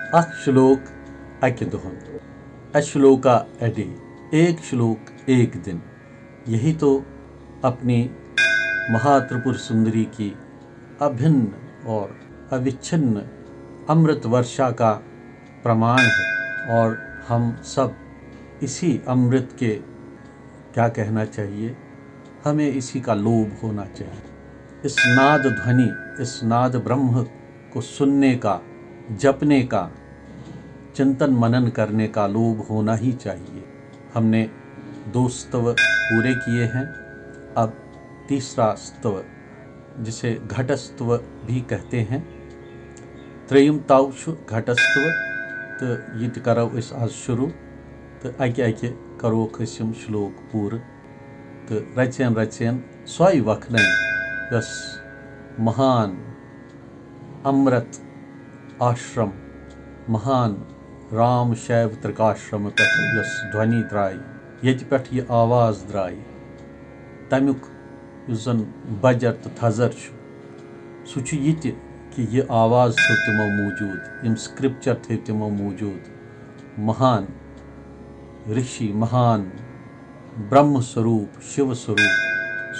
श्लोक अकि Duhan, shloka a day, एक श्लोक एक दिन। यही तो अपनी महात्रिपुर सुंदरी की अभिन्न और अविच्छिन्न अमृत वर्षा का प्रमाण है। और हम सब इसी अमृत के, क्या कहना चाहिए, हमें इसी का लोभ होना चाहिए। इस नाद ध्वनि, इस नाद ब्रह्म को सुनने का, जपने का, चिंतन मनन करने का लोभ होना ही चाहिए। हमने 2 स्तव पूरे किए हैं। अब तीसरा स्तव, जिसे घटस्तव भी कहते हैं, त्रेयम ताव घटस्तव, तो ये करो इस आज शुरू। तो अकि करो यम श्लोक पूर, तो रचन रचन सोई वखन यस महान अमृत आश्रम, महान राम शैव त्रिकाश्रम पे यस ध्वनि द्राई, ये पे यह आवाज़ द्राई, तमुक युस जन बजर तो थजर सह कि यह आवाज़ थो तिमो मौजूद, यम स्क्रिप्चर थे तिमो मौजूद। महान ऋषि, महान ब्रह्म स्वरूप, शिव स्वरूप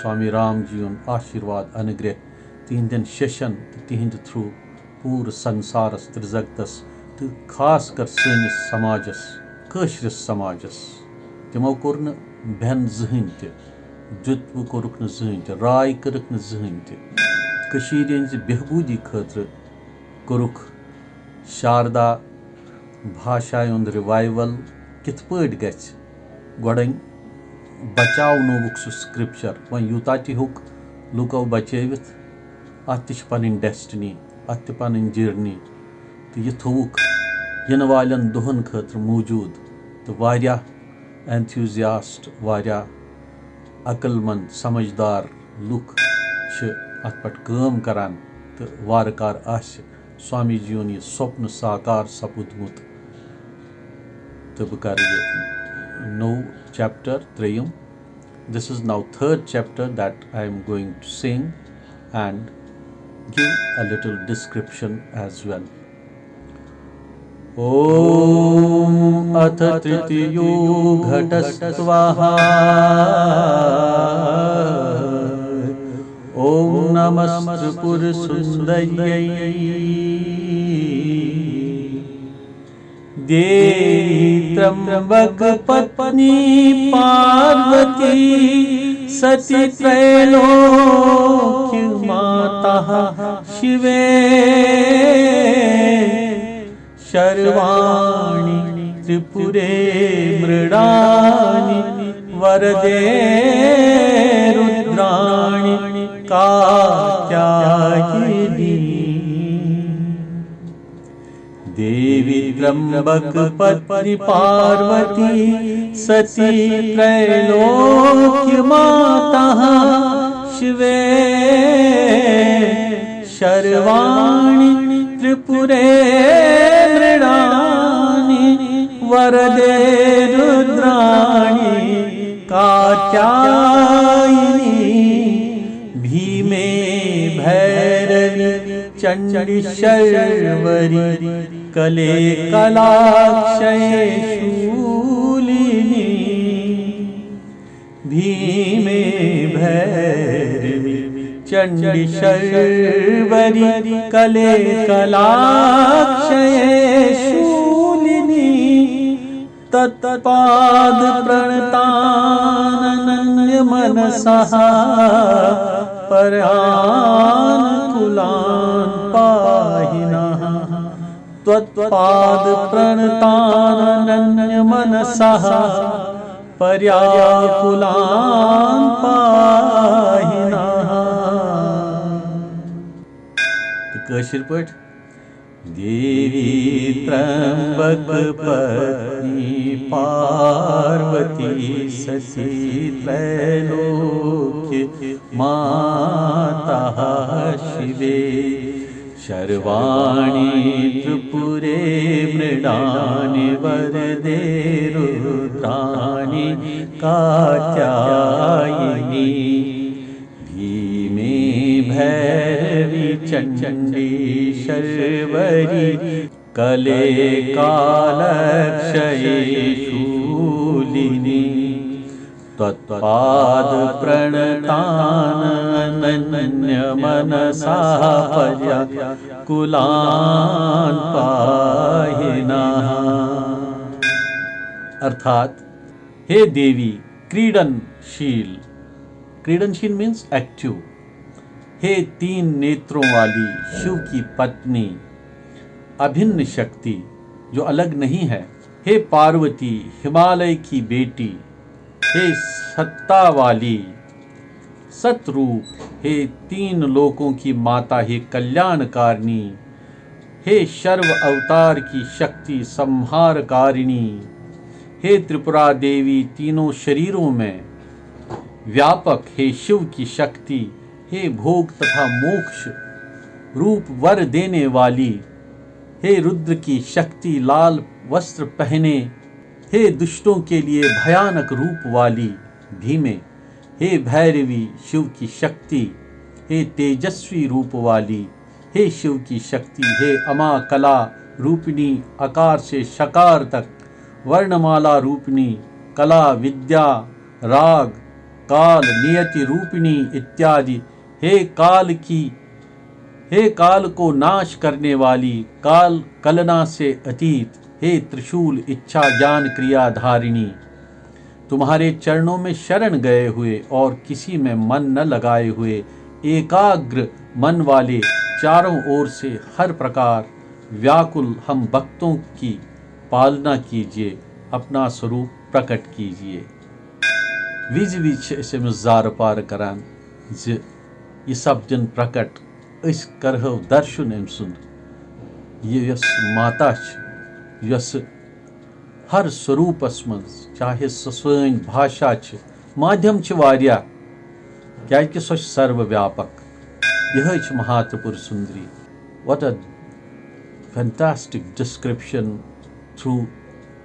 स्वामी राम जी आशीर्वाद अनुग्रह तिहंदन शिष्यन तो तिहंद थ्रू पूर संसारस त्रिजगतस तो खास कर सनिस समाजस, कशरिस समाजस, तिमो कोर न बेन जहन ते, जुत्व कोरुक न जहन ते, राय करक न जहन ते। कशीर हंज बेहबूदी खतर कोरुक शारदा भाषा उंद रिवाइवल कित पट गछ, गोड़न बचावनोवुक सह स्क्रिप्चर। वन यूता तुक लुको बचवित, अत पन डेस्टिनी, अत पन जर्नी, तो यह थोवुक इन वालन दुहन खतर मौजूद। तो वारिया एंथुजियास्ट, वारिया अकलमंद समझदार लुक अत पे काम करान। तो वारकार आसे स्वामी जी यह स्वप्न साकार सपुदमुत। तो बह कर नो चैप्टर त्रेयम। This is now 3rd chapter that I am going to sing and give a little description as well. Om अथ तृतीयो घटस्त्वः Om नमस्त्रिपुर सुंदर्यै देवी त्र्यंबक पत्नी पार्वती सती त्रैलोक्य माता शिवे शर्वाणी त्रिपुरे मृडानी वरदे रुद्राणी कात्यायिनी देवी त्र्यंबक पत्नी पार्वती सती त्रैलोक्य माता शिवे शर्वाणी त्रिपुरे मृडानी वरदे रुद्राणी कात्यायिनी भीमे भैरवी चंडी शर्वरी कले कलाक्षये शूलिनी भीमे भैरवी चंडी शर्वरी कले कलाक्षये शूलिनी तत्पाद प्रणतानन्य मनसः पर्यानुकूलान् पाहिनः त्वत्पाद प्रणतानन्य मनसः पर्याकुलान् पाहिनः। कशिर पठ देवी त्र्यंबक पत्नी पार्वती सती त्रैलोक्य माता शिवे शर्वाणी त्रिपुरे मृडानी वरदे रुद्राणी कात्यायिनी भीमे भैरवी चंडी शर्वरी कले कालक्षये शूलिनी त्वत्पाद प्रणतानन्य मनसा कुलान् पाहि नः। अर्थात हे देवी क्रीडनशील, क्रीडनशील मीन्स एक्टिव, हे 3 नेत्रों वाली शिव की पत्नी, अभिन्न शक्ति जो अलग नहीं है, हे पार्वती हिमालय की बेटी, हे सत्ता वाली सतरूप, हे 3 लोकों की माता, हे कल्याणकारिणी, हे सर्व अवतार की शक्ति संहारकारिणी, हे त्रिपुरा देवी तीनों शरीरों में व्यापक, हे शिव की शक्ति, हे भोग तथा मोक्ष रूप वर देने वाली, हे रुद्र की शक्ति लाल वस्त्र पहने, हे दुष्टों के लिए भयानक रूप वाली धीमे, हे भैरवी शिव की शक्ति, हे तेजस्वी रूप वाली, हे शिव की शक्ति, हे अमा कला रूपिणी आकार से शकार तक, वर्णमाला रूपिणी कला विद्या राग काल नियति रूपिणी इत्यादि, हे काल को नाश करने वाली, काल कलना से अतीत, हे त्रिशूल इच्छा ज्ञान क्रिया धारिणी, तुम्हारे चरणों में शरण गए हुए और किसी में मन न लगाए हुए एकाग्र मन वाले, चारों ओर से हर प्रकार व्याकुल हम भक्तों की पालना कीजिए, अपना स्वरूप प्रकट कीजिए। विज से जार पार करान ये सपदन प्रकट अस करहो दर्शन अम सुंद यस माता यस हर स्वरूपस मज, चाहे सन भाषा माध्यम वारिया क्या सो सर्वव्यापक, यह महात्रिपुर सुंदरी। What a fantastic description through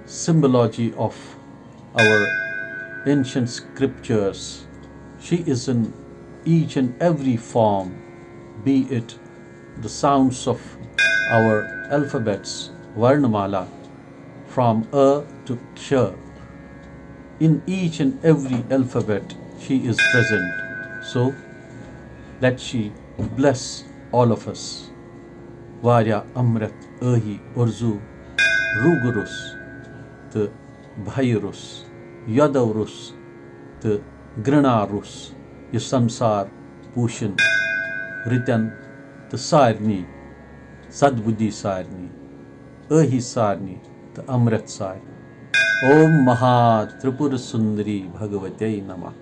symbology of our ancient scriptures. She is in each and every form, be it the sounds of our alphabets, Varnamala, from A to Ksha. In each and every alphabet she is present. So let she bless all of us. Varya Amrit Ahi Urzu Rugurus to Bhairus, Yadavrus to Granarus, Yasamsar Pushan, Ritan to Sarni, Sadbuddhi Sarni, Ahi Sarni to Amrit Sarni. Om Maha Tripura Sundari Bhagavate Namah.